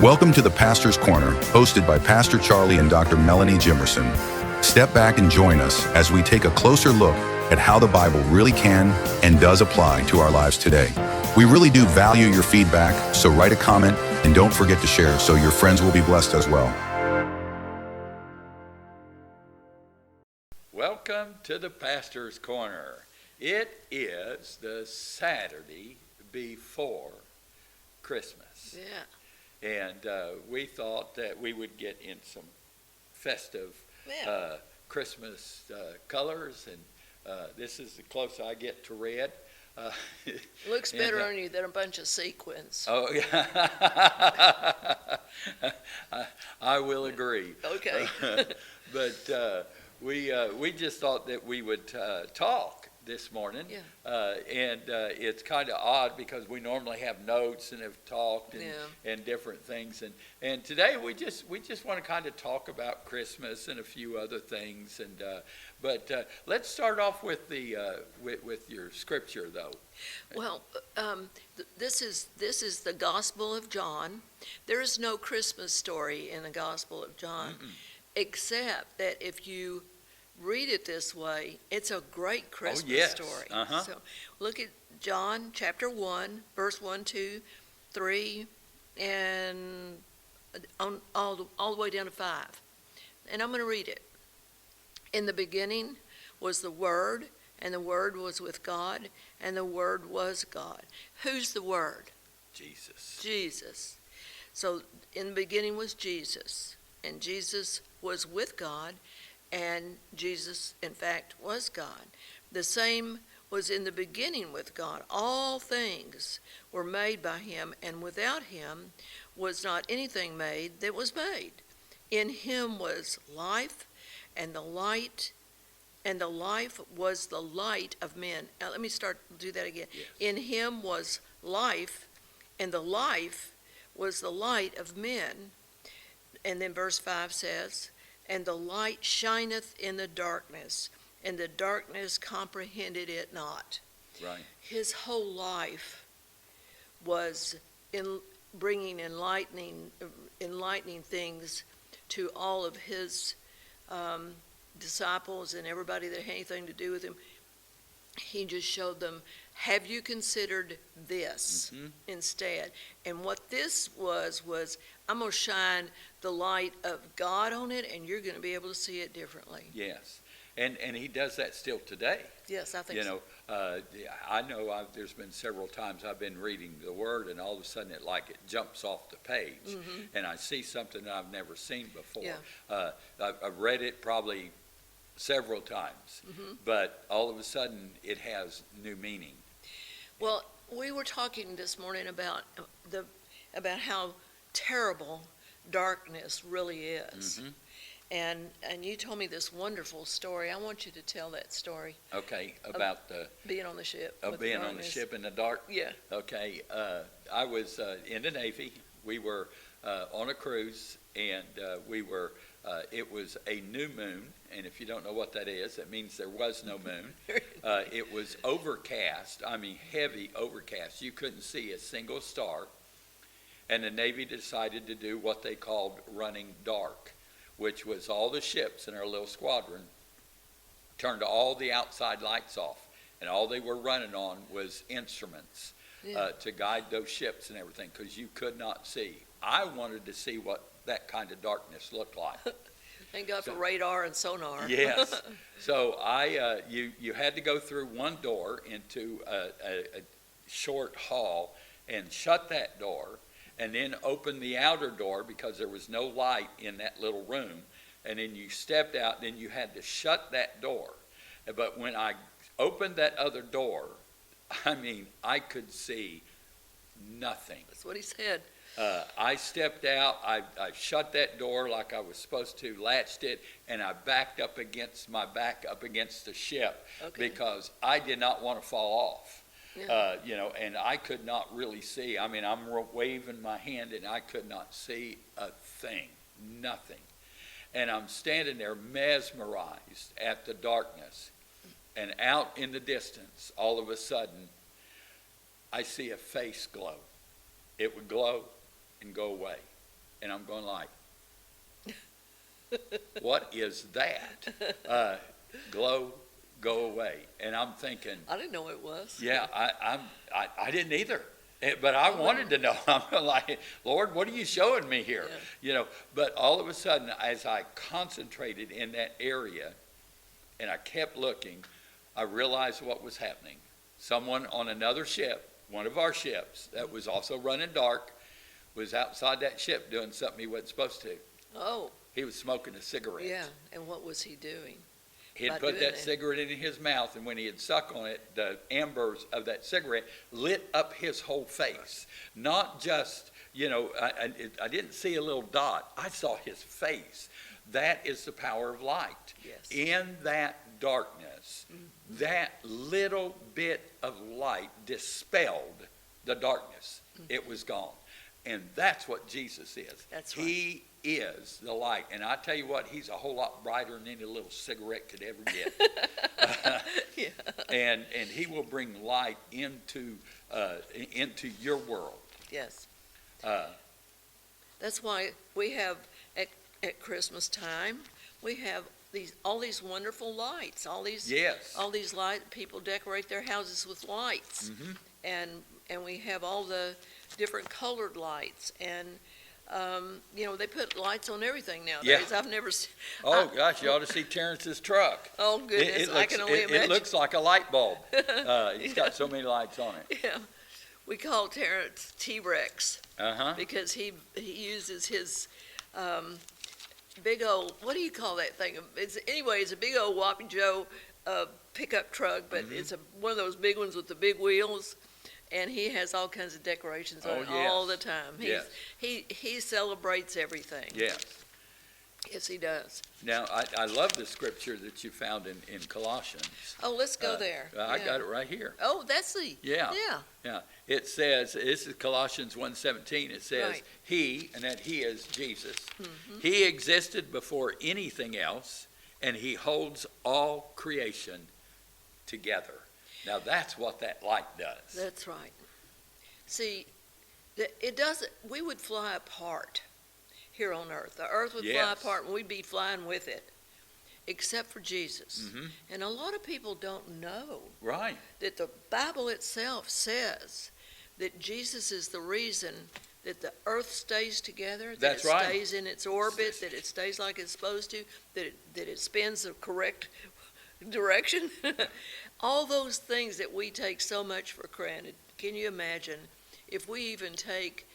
Welcome to the Pastor's Corner, hosted by Pastor Charlie and Dr. Melanie Jimmerson. Step back and join us as we take a closer look at how the Bible really can and does apply to our lives today. We really do value your feedback, so write a comment and don't forget to share so your friends will be blessed as well. Welcome to the Pastor's Corner. It is the Saturday before Christmas. Yeah. And we thought that we would get in some festive Christmas colors, and this is the closest I get to red. Looks better on you than a bunch of sequins. Oh, yeah. I will agree. Okay. But we just thought that we would talk this morning. Yeah. And it's kind of odd because we normally have notes and have talked and different things. And today we just want to kind of talk about Christmas and a few other things. And but let's start off with the with your scripture though. Well, this is the Gospel of John. There is no Christmas story in the Gospel of John, except that if you read it this way, it's a great Christmas story. So look at John chapter 1, verse 1, 2, 3, and all the way down to 5. And I'm going to read it. In the beginning was the Word, and the Word was with God, and the Word was God. Who's the Word? Jesus. Jesus. So in the beginning was Jesus, and Jesus was with God, and Jesus, in fact, was God. The same was in the beginning with God. All things were made by him, and without him was not anything made that was made. In him was life, and the life was the light of men. Now let me do that again. Yes. In him was life, and the life was the light of men. And then verse 5 says, and the light shineth in the darkness, and the darkness comprehended it not. Right. His whole life was in bringing enlightening things to all of his disciples and everybody that had anything to do with him. He just showed them, have you considered this instead? And what this was, I'm going to shine the light of God on it, and you're going to be able to see it differently. Yes. And he does that still today. Yes, I think so. I know there's been several times I've been reading the Word, and all of a sudden it jumps off the page, and I see something that I've never seen before. Yeah. I've read it probably several times, but all of a sudden it has new meaning. Well, we were talking this morning about how terrible darkness really is. And you told me this wonderful story. I want you to tell that story. Okay, about the being on the ship. Of being on the ship in the dark? Yeah. Okay, I was in the Navy. We were on a cruise, and it was a new moon, and if you don't know what that is, that means there was no moon. It was overcast, heavy overcast. You couldn't see a single star, and the Navy decided to do what they called running dark, which was all the ships in our little squadron turned all the outside lights off, and all they were running on was instruments to guide those ships and everything, because you could not see. I wanted to see what that kind of darkness looked like. Thank God for radar and sonar. Yes. So you had to go through one door into a short hall and shut that door, and then open the outer door because there was no light in that little room. And then you stepped out, then you had to shut that door. But when I opened that other door, I could see nothing. That's what he said. I stepped out, I shut that door like I was supposed to, latched it, and I backed up against the ship because I did not want to fall off. Yeah. And I could not really see. I'm waving my hand, and I could not see a thing, nothing. And I'm standing there mesmerized at the darkness. And out in the distance, all of a sudden, I see a face glow. It would glow and go away. and I'm going like, what is that? Glow, go away. And I'm thinking, I didn't know it was. yeah, I didn't either. But I wanted to know. I'm like, Lord, what are you showing me here? Yeah. You know, but all of a sudden, as I concentrated in that area and I kept looking, I realized what was happening. Someone on another ship, one of our ships that was also running dark, was outside that ship doing something he wasn't supposed to. Oh, He was smoking a cigarette. yeah. And what was he doing? He had By put doing that that. cigarette in his mouth, and when he had sucked on it, the embers of that cigarette lit up his whole face. Not just, you know, I didn't see a little dot. I saw his face. That is the power of light. Yes. In that darkness, that little bit of light dispelled the darkness. It was gone. And that's what Jesus is. That's right. He is the light. And I tell you what, he's a whole lot brighter than any little cigarette could ever get. Yeah. And he will bring light into your world. Yes. Uh, That's why we have at Christmas time, we have all these wonderful lights, all these yes. light people decorate their houses with lights. Mhm. And we have all the different colored lights, and you know, they put lights on everything nowadays. Yeah. I've never seen. Oh, gosh, you ought to see Terrence's truck. Oh goodness, I can only imagine. It looks like a light bulb. It's got so many lights on it. Yeah, we call Terrence T-Rex Uh-huh. because he uses his big old, what do you call that thing? It's a big old Whoppy Joe pickup truck, but it's one of those big ones with the big wheels. And he has all kinds of decorations on it all the time. Yes. He celebrates everything. Yes. Yes, he does. Now, I love the scripture that you found in Colossians. Oh, let's go there. I Yeah. got it right here. Oh, that's the. Yeah. Yeah. Yeah. It says, this is Colossians 1:17. It says, Right. he, and that he is Jesus, he existed before anything else, and he holds all creation together. Now, that's what that light does. That's right. See, it doesn't. We would fly apart here on Earth. The Earth would fly Yes. apart, and we'd be flying with it, except for Jesus. Mhm. And a lot of people don't know Right. that the Bible itself says that Jesus is the reason that the Earth stays together, that That's it right. stays in its orbit, that it stays like it's supposed to, that it spins the correct direction. All those things that we take so much for granted. Can you imagine if we even take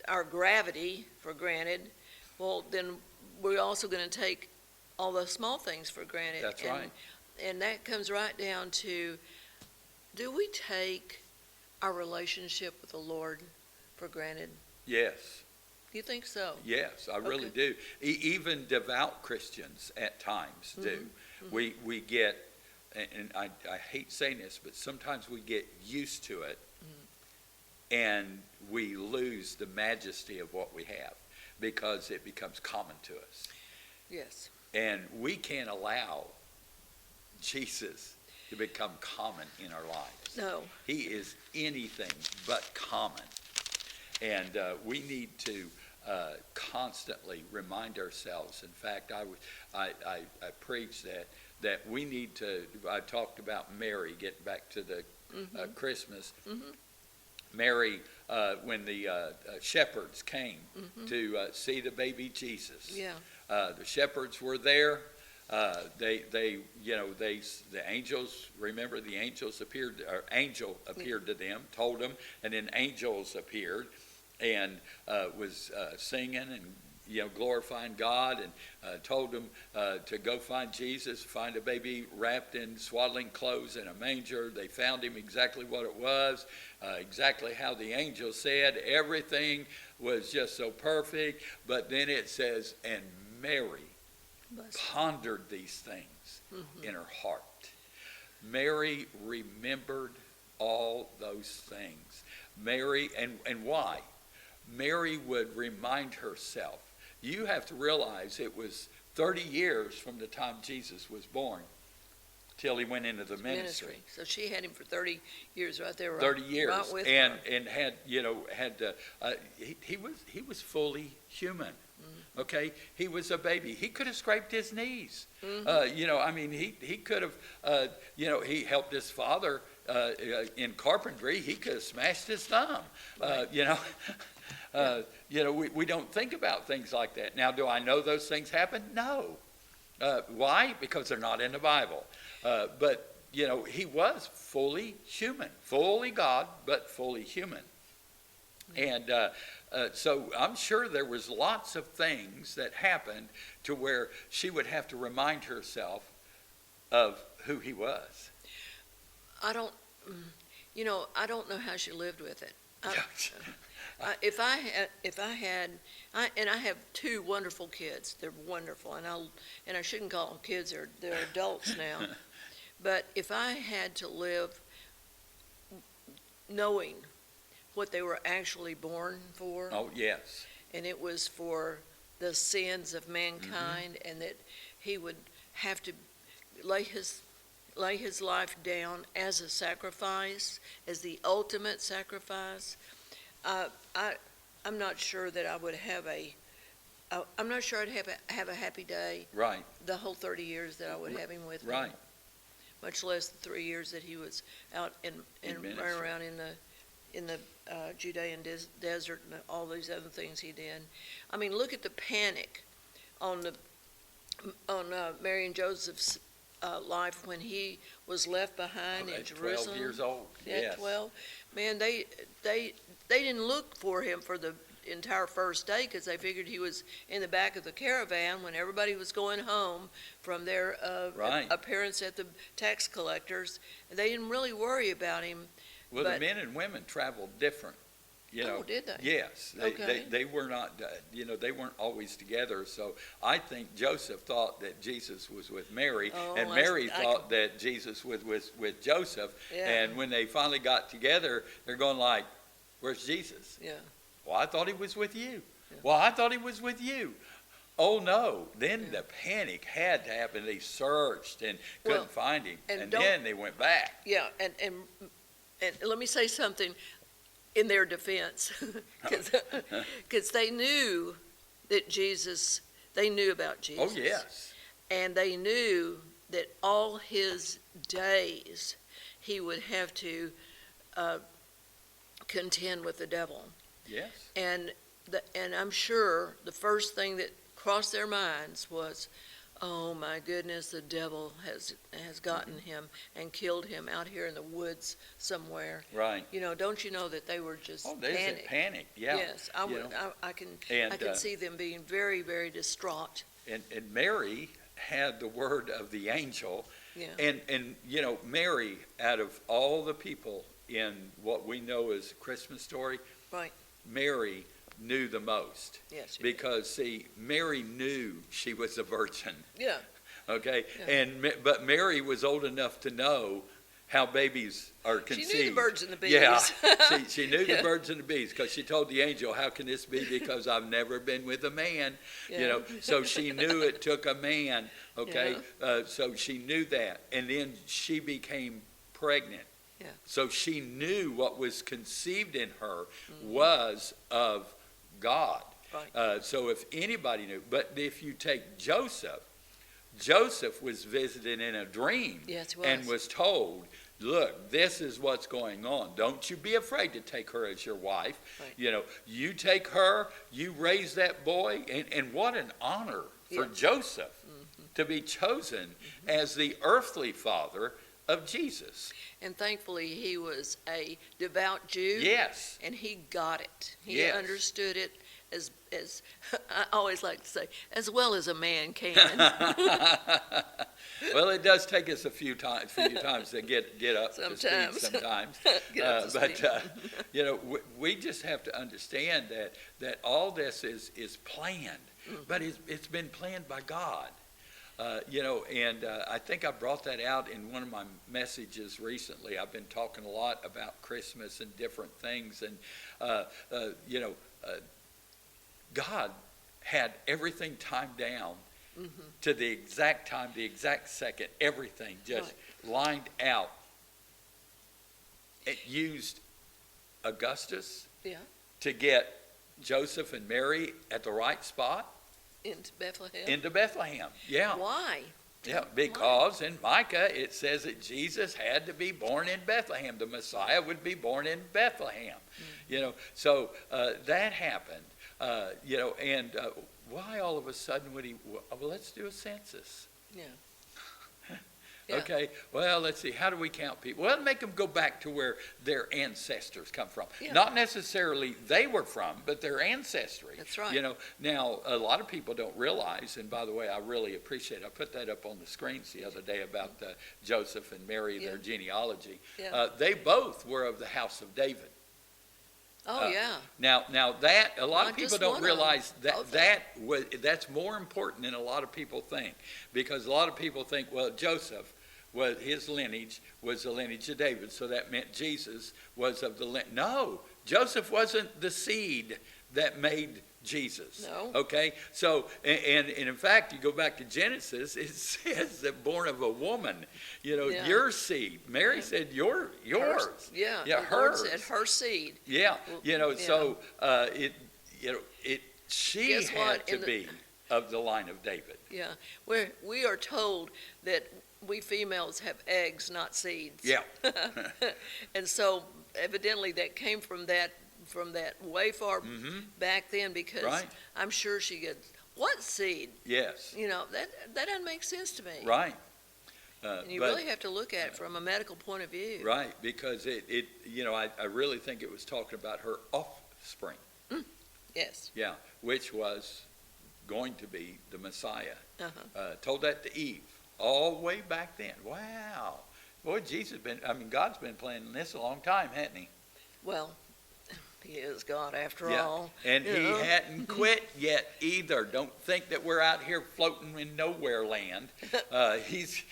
our gravity for granted? Well, then we're also going to take all the small things for granted. That's right. And that comes right down to, do we take our relationship with the Lord for granted? Yes. Do you think so? Yes, I really Okay. do. Even devout Christians at times do. We get, and I hate saying this, but sometimes we get used to it, and we lose the majesty of what we have because it becomes common to us. Yes. And we can't allow Jesus to become common in our lives. No. He is anything but common. And we need to constantly remind ourselves. In fact, I preach that we need to, I talked about Mary, getting back to the Christmas. Mary, when the shepherds came to see the baby Jesus. Yeah. The shepherds were there. The angels, remember the angels appeared, or angel appeared to them, told them, and then angels appeared and was singing and glorifying God, and told them to go find Jesus, find a baby wrapped in swaddling clothes in a manger. They found him exactly what it was, exactly how the angel said. Everything was just so perfect. But then it says, and Mary pondered these things in her heart. Mary remembered all those things. Mary, and why? Mary would remind herself. You have to realize it was 30 years from the time Jesus was born till he went into the ministry. So she had him for 30 years right there. 30 years, right with and her. and he was fully human. Okay, he was a baby. He could have scraped his knees. He could have, he helped his father in carpentry. He could have smashed his thumb. We don't think about things like that. Now, do I know those things happen? No. Why? Because they're not in the Bible. But he was fully human, fully God, but fully human. And so I'm sure there was lots of things that happened to where she would have to remind herself of who he was. I don't know how she lived with it. I have two wonderful kids. They're wonderful, and I shouldn't call them kids. They're adults now. But if I had to live knowing what they were actually born for. Oh, yes. And it was for the sins of mankind, and that he would have to lay his life down as a sacrifice, as the ultimate sacrifice. I'm not sure that I would have I'm not sure I'd have a happy day. Right. The whole 30 years that I would have him with me. Right. Much less the 3 years that he was out and running around in the Judean desert and all these other things he did. I mean, look at the panic on Mary and Joseph's life when he was left behind in Jerusalem. 12 years old. At 12. Man, they didn't look for him for the entire first day because they figured he was in the back of the caravan when everybody was going home from their appearance at the tax collectors. They didn't really worry about him. Well, the men and women traveled different. Oh, did they? Yes. They were not, they weren't always together. So I think Joseph thought that Jesus was with Mary, and Mary thought that Jesus was with Joseph. Yeah. And when they finally got together, they're going like, where's Jesus? Yeah. Well, I thought he was with you. Yeah. Well, I thought he was with you. Oh, no. Then the panic had to happen. They searched and couldn't find him. And then they went back. Yeah, and let me say something in their defense, because they knew that they knew about Jesus. Oh, yes. And they knew that all his days he would have to contend with the devil. Yes. And I'm sure the first thing that crossed their minds was, oh my goodness, the devil has gotten him and killed him out here in the woods somewhere. Right. Don't you know that they were just there's panic. Yeah. Yes, I can see them being very, very distraught. And Mary had the word of the angel. Yeah. And Mary, out of all the people in what we know as a Christmas story, Right. Mary knew the most. Yes. Because, see, Mary knew she was a virgin. Yeah. Okay? Yeah. But Mary was old enough to know how babies are conceived. She knew the birds and the bees. Yeah, she knew the birds and the bees because she told the angel, how can this be? Because I've never been with a man. Yeah. So she knew it took a man, okay? So she knew that. And then she became pregnant. Yeah. So she knew what was conceived in her was of God. Right. So if anybody knew, but if you take Joseph was visited in a dream. Yes, he was. And was told, look, this is what's going on. Don't you be afraid to take her as your wife. Right. You take her, you raise that boy, and what an honor for Joseph to be chosen as the earthly father of Jesus. And thankfully, he was a devout Jew. Yes. And he got it. He understood it as I always like to say, as well as a man can. Well, it does take us a few times to get up to speed sometimes. We just have to understand that all this is planned, but it's been planned by God. I think I brought that out in one of my messages recently. I've been talking a lot about Christmas and different things, and God had everything timed down to the exact time, the exact second, everything just lined out. It used Augustus to get Joseph and Mary at the right spot. Into Bethlehem? Into Bethlehem, yeah. Why? Yeah, because in Micah it says that Jesus had to be born in Bethlehem. The Messiah would be born in Bethlehem. So that happened. And why all of a sudden would he? Well, let's do a census. Yeah. Okay, well, let's see. How do we count people? Well, make them go back to where their ancestors come from. Yeah. Not necessarily they were from, but their ancestry. That's right. Now, a lot of people don't realize, and by the way, I really appreciate it. I put that up on the screens the other day about Joseph and Mary, their genealogy. Yeah. They both were of the house of David. Oh, yeah. Now that a lot Not of people just don't one realize of them. that's more important than a lot of people think, because a lot of people think, well, Joseph, his lineage was the lineage of David, so that meant Jesus was of the lineage. No, Joseph wasn't the seed that made Jesus. No. Okay, so and in fact, you go back to Genesis, it says that born of a woman, your seed. Mary said yours. The hers. Lord said her seed. Yeah, so she Guess had what? to be of the line of David. Yeah, we are told that we females have eggs, not seeds. Yeah. And so evidently that came from that way far back then, because Right. I'm sure she gets, what seed? Yes. That doesn't make sense to me. Right. And you But- really have to look at it from a medical point of view. Right, because I really think it was talking about her offspring. Yes. Yeah, which was going to be the Messiah. Uh-huh. Told that to Eve all the way back then. Wow. Boy, God's been planning this a long time, hasn't he? Well, he is God after Yeah. all. And he hadn't quit yet either. Don't think that we're out here floating in nowhere land. He's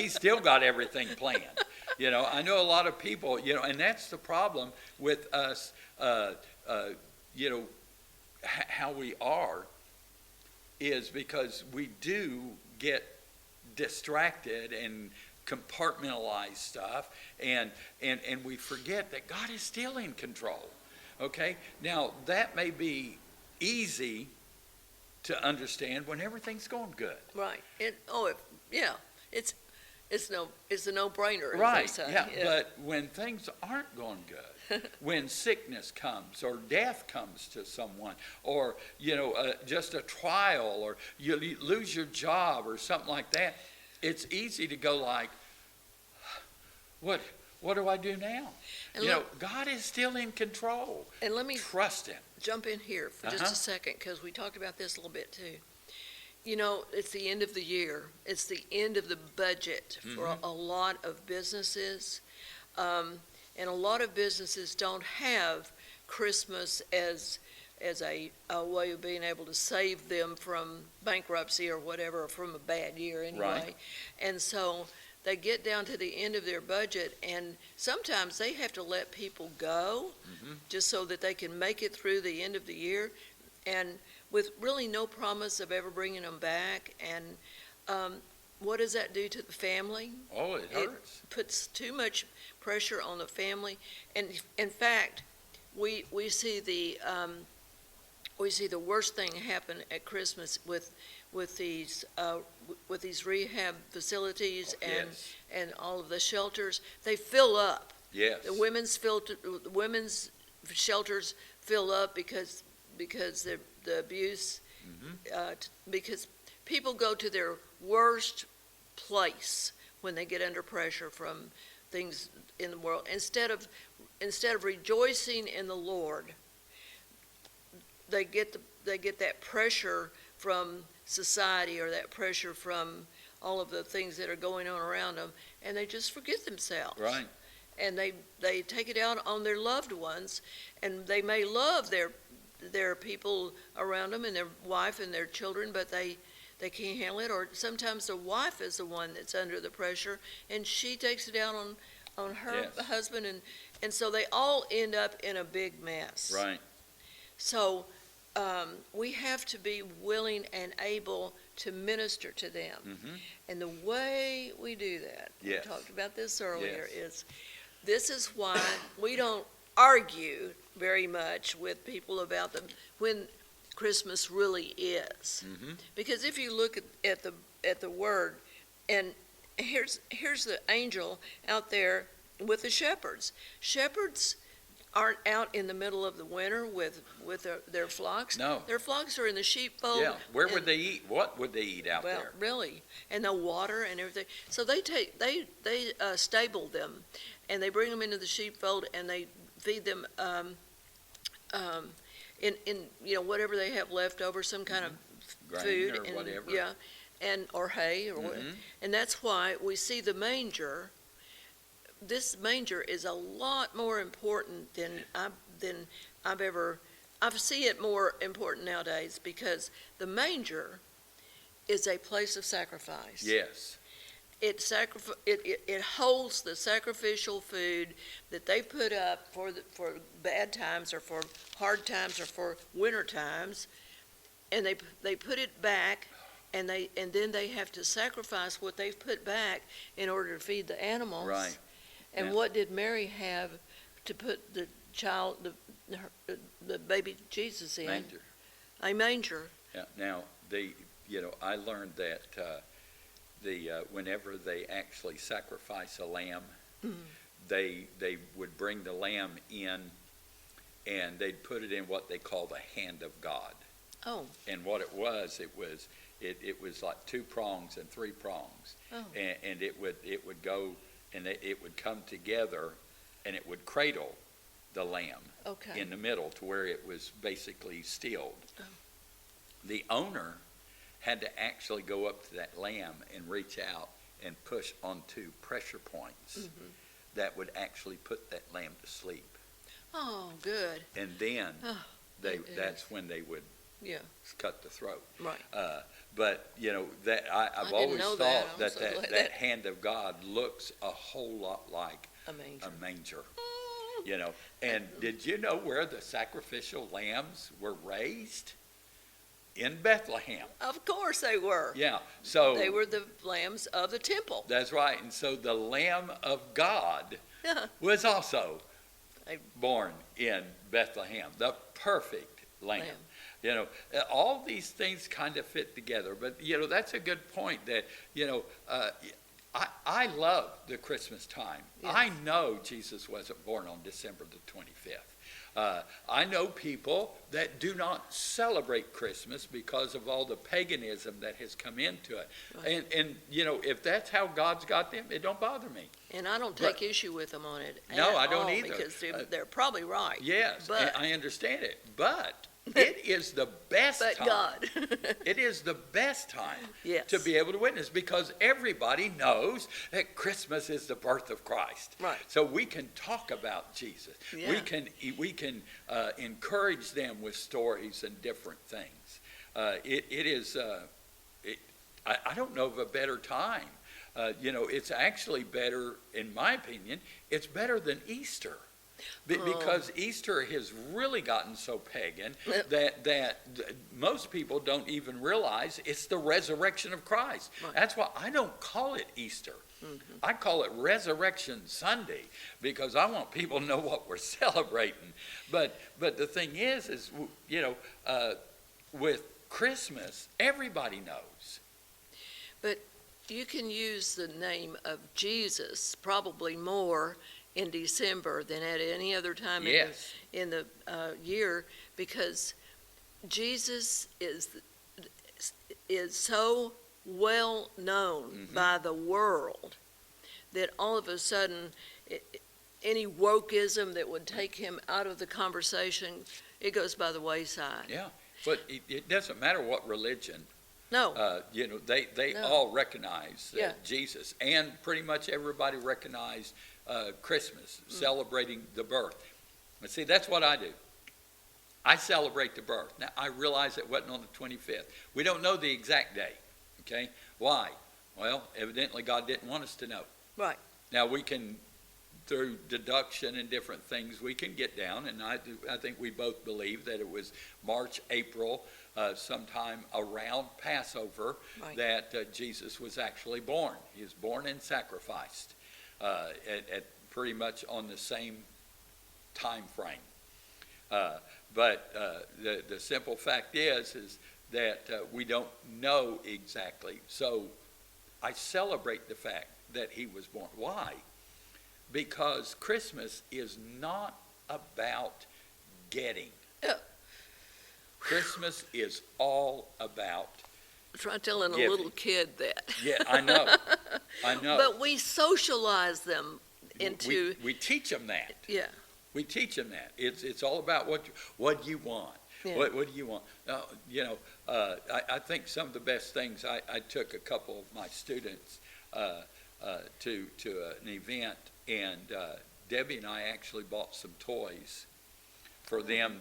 still got everything planned. I know a lot of people, and that's the problem with us, how we are, is because we do get distracted and compartmentalize stuff, and we forget that God is still in control. Okay, now that may be easy to understand when everything's going good. Right. It's a no-brainer. as Right. they say. Yeah. But when things aren't going good, when sickness comes or death comes to someone, or just a trial, or you lose your job or something like that, it's easy to go like, what do I do now? And God is still in control. And let me trust him. jump in here for just a second, because we talked about this a little bit too. It's the end of the year. It's the end of the budget for a lot of businesses. And a lot of businesses don't have Christmas as a way of being able to save them from bankruptcy or whatever, or from a bad year anyway. Right. And so they get down to the end of their budget, and sometimes they have to let people go just so that they can make it through the end of the year, and with really no promise of ever bringing them back. And what does that do to the family? Oh, it hurts. It puts too much pressure on the family. And in fact, we see the worst thing happen at Christmas with these rehab facilities and all of the shelters. They fill up. Yes. The women's shelters fill up because the abuse, because people go to their worst place when they get under pressure from things in the world. Instead of rejoicing in the Lord, they get that pressure from society, or that pressure from all of the things that are going on around them, and they just forget themselves. Right. And they take it out on their loved ones, and they may love their people around them and their wife and their children, but they can't handle it. Or sometimes the wife is the one that's under the pressure, and she takes it out on her husband, and so they all end up in a big mess. Right. So we have to be willing and able to minister to them. Mm-hmm. And the way we do that, Yes. we talked about this earlier, Yes. this is why we don't argue very much with people about when Christmas really is. Mm-hmm. Because if you look at the word, and here's the angel out there with the shepherds. Shepherds aren't out in the middle of the winter with their flocks. No. Their flocks are in the sheepfold. Yeah. Where would and- they eat? What would they eat out well, there? really, and the water and everything. So they stable them, and they bring them into the sheepfold, and they feed them in whatever they have left over, some kind of Grain food or and whatever. yeah, or hay or what. Mhm. And that's why we see the manger. This manger is a lot more important than I've ever. I see it more important nowadays because the manger is a place of sacrifice. Yes. It holds the sacrificial food that they put up for bad times or for hard times or for winter times, and they put it back, and then they have to sacrifice what they've put back in order to feed the animals. Right. And Yeah. what did Mary have to put the child, the baby Jesus in? Manger. A manger. Yeah. Now, I learned that whenever they actually sacrifice a lamb, Mhm. they would bring the lamb in, and they'd put it in what they call the hand of God. Oh. And what it was like 2 prongs and 3 prongs, Oh. and it would go, and it would come together, and it would cradle the lamb Okay. in the middle to where it was basically stilled. Oh. The owner had to actually go up to that lamb and reach out and push onto pressure points Mhm. that would actually put that lamb to sleep. Oh, good. And then Oh, that's when they would yeah. cut the throat. Right. But that I've didn't always know thought that. I'm so that glad that hand of God looks a whole lot like A manger. a manger. And did you know where the sacrificial lambs were raised? In Bethlehem. Of course they were. Yeah. So They were the lambs of the temple. that's right. And so the Lamb of God Yeah. was also A- born in Bethlehem, the perfect lamb. Lamb. All these things kind of fit together. But, that's a good point that, I love the Christmas time. Yes. I know Jesus wasn't born on December the 25th. I know people that do not celebrate Christmas because of all the paganism that has come into it. Right. And if that's how God's got them, it don't bother me. And I don't take issue with them on it. No, at I don't all, either. Because they're probably right. Yes, But- I understand it. But it is the best But time. God. It is the best time Yes. to be able to witness because everybody knows that Christmas is the birth of Christ. Right. So we can talk about Jesus. Yeah. We can encourage them with stories and different things. I don't know of a better time. It's actually better, in my opinion, it's better than Easter. Because Easter has really gotten so pagan that most people don't even realize it's the resurrection of Christ. Right. That's why I don't call it Easter. Mm-hmm. I call it Resurrection Sunday because I want people to know what we're celebrating. But the thing is with Christmas, everybody knows. But you can use the name of Jesus probably more in December than at any other time Yes. in the year, because Jesus is so well known by the world that all of a sudden any wokeism that would take him out of the conversation, it goes by the wayside. Yeah, but it doesn't matter what religion. No. They No. all recognize that Yeah. Jesus, and pretty much everybody recognized Christmas, celebrating the birth. But see, that's what I do. I celebrate the birth. Now, I realize it wasn't on the 25th. We don't know the exact day, okay? Why? Well, evidently God didn't want us to know. Right. Now, we can through deduction and different things, we can get down, and I think we both believe that it was March, April, sometime around Passover, Right. that Jesus was actually born. He was born and sacrificed at pretty much on the same time frame. But the simple fact is that we don't know exactly. So I celebrate the fact that he was born. Why? Because Christmas is not about getting. Christmas is all about Try telling giving. a little kid that. Yeah, I know. But we socialize them into, we teach them that. yeah, We teach them that. It's all about what you want. Yeah. What do you want? I think some of the best things, I took a couple of my students to an event, and Debbie and I actually bought some toys for them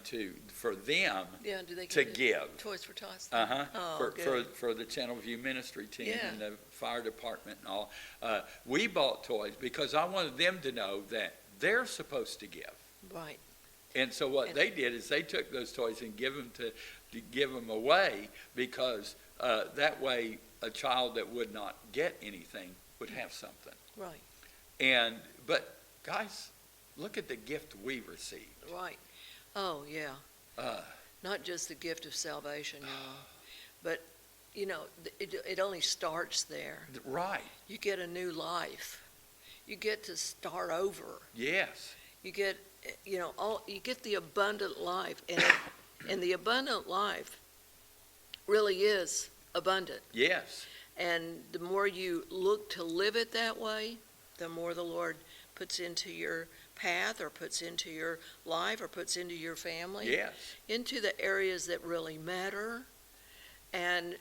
yeah, do they to get give. Toys for Tots? Uh-huh. Oh, good. For the Channelview ministry team Yeah. and the fire department and all. We bought toys because I wanted them to know that they're supposed to give. Right, And so what they did is they took those toys and give them away, because that way a child that would not get anything would have something. right, But guys, look at the gift we received. right. Oh, yeah. Not just the gift of salvation, but, it only starts there. Right. You get a new life. You get to start over. Yes. You get, you get the abundant life, and the abundant life really is abundant. Yes. And the more you look to live it that way, the more the Lord puts into your path, or puts into your life, or puts into your family, Yes. into the areas that really matter, and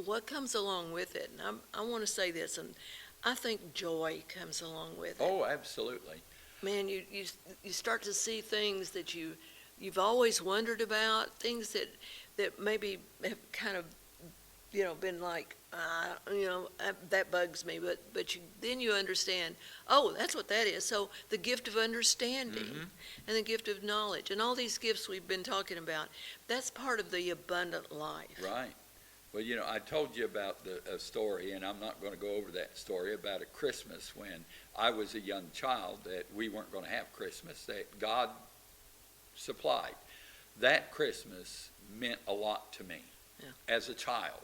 what comes along with it. And I want to say this, and I think joy comes along with it. Oh, absolutely. Man, you start to see things that you've always wondered about, things that maybe have kind of, been like, that bugs me, but then you understand, oh, that's what that is. So the gift of understanding and the gift of knowledge and all these gifts we've been talking about, that's part of the abundant life. Right. Well, I told you about a story, and I'm not going to go over that story, about a Christmas when I was a young child that we weren't going to have Christmas, that God supplied. That Christmas meant a lot to me as a child.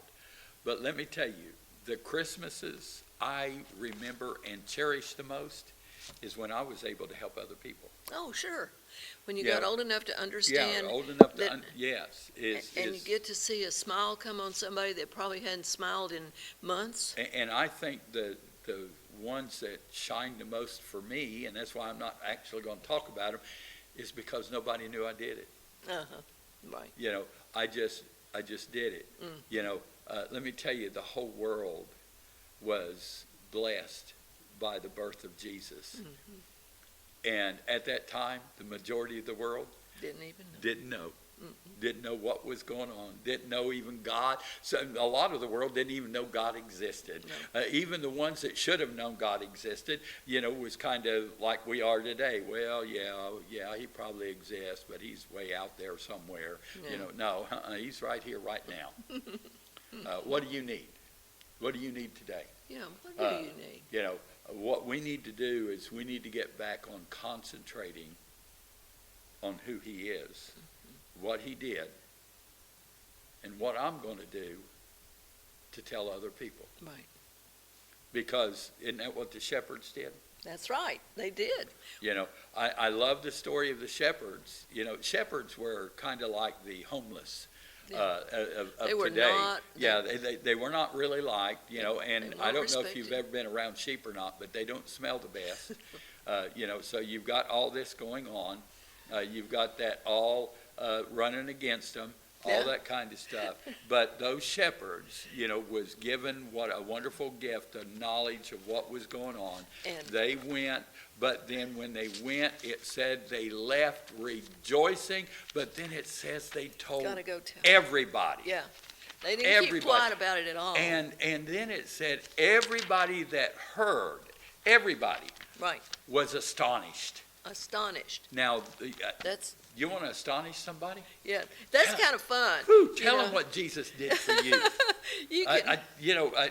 But let me tell you, the Christmases I remember and cherish the most is when I was able to help other people. Oh, sure. When you got old enough to understand. Yeah, old enough that, yes. And you get to see a smile come on somebody that probably hadn't smiled in months. And I think the ones that shine the most for me, and that's why I'm not actually going to talk about them, is because nobody knew I did it. Right. I just did it. Let me tell you, the whole world was blessed by the birth of Jesus. And at that time, the majority of the world didn't know. Didn't know what was going on. Didn't know even God. So a lot of the world didn't even know God existed. No. Even the ones that should have known God existed, was kind of like we are today. Well, yeah, he probably exists, but he's way out there somewhere. No, he's right here, right now. What do you need? What do you need today? Yeah, what do you need? What we need to do is we need to get back on concentrating on who he is, what he did, and what I'm going to do to tell other people. Right. Because isn't that what the shepherds did? That's right. They did. I love the story of the shepherds. Shepherds were kind of like the homeless. Of They were today. not. They were not really liked, and I don't know if you've respected. ever been around sheep or not, but they don't smell the best. So you've got all this going on. You've got that all running against them, all that kind of stuff. But those shepherds, was given what a wonderful gift, a knowledge of what was going on. And They went. But then when they went, it said they left rejoicing. But then it says they told gotta go tell. everybody. Yeah. They didn't keep quiet about it at all. And then it said everybody that heard, everybody Right. was astonished. Astonished. Now, That's, you want to astonish somebody? yeah, that's kind of fun. Tell them what Jesus did for you. You can,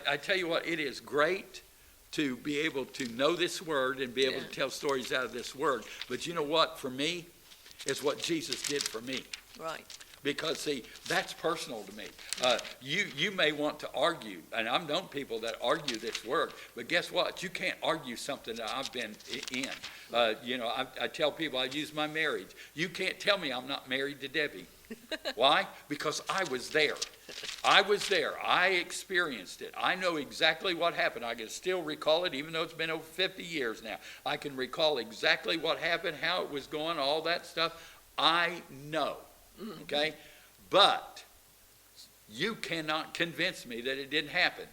I tell you what, it is great to be able to know this word and be able to tell stories out of this word. But you know what, for me, is what Jesus did for me. right. Because, see, that's personal to me. You may want to argue, and I've known people that argue this word, but guess what? You can't argue something that I've been in. I tell people I use my marriage. You can't tell me I'm not married to Debbie. Why? Because I was there. I was there. I experienced it. I know exactly what happened. I can still recall it, even though it's been over 50 years now. I can recall exactly what happened, how it was going, all that stuff. I know. Okay? But you cannot convince me that it didn't happen.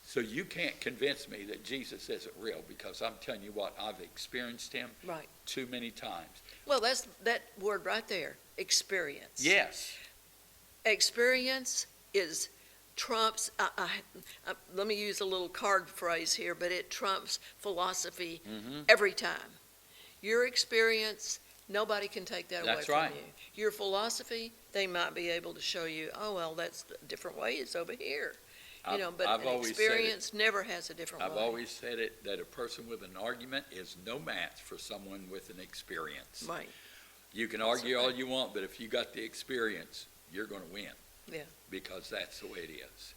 So you can't convince me that Jesus isn't real, because I'm telling you what, I've experienced him Right. too many times. Well, that's that word right there, experience. Yes. Experience is trumps, let me use a little card phrase here, but it trumps philosophy every time. Your experience, nobody can take that away That's from right. you. Your philosophy, they might be able to show you, oh, well, that's a different way, it's over here. But I've an always said it. experience never has a different I've way. always said it, that a person with an argument is no match for someone with an experience. Right, You can argue all you want, but if you got the experience, you're going to win. Yeah. Because that's the way it is.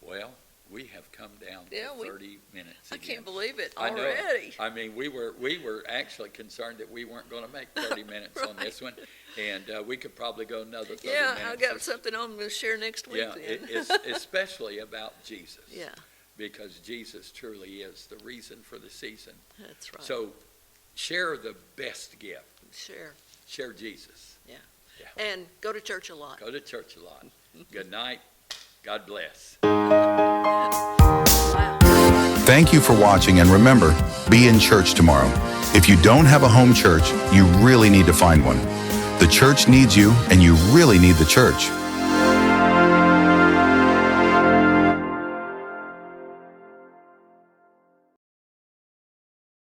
Well, we have come down to Yeah, 30 minutes I again. can't believe it I know. already. I mean, we were actually concerned that we weren't going to make 30 minutes on this one, and we could probably go another 30 Yeah, minutes. I got something I'm going to share next week Yeah, then. it's especially about Jesus. Yeah, Because Jesus truly is the reason for the season. that's right. So share the best gift. Share. Jesus. And go to church a lot. Go to church a lot. Good night. God bless. Wow. Thank you for watching, and remember, be in church tomorrow. If you don't have a home church, you really need to find one. The church needs you, and you really need the church.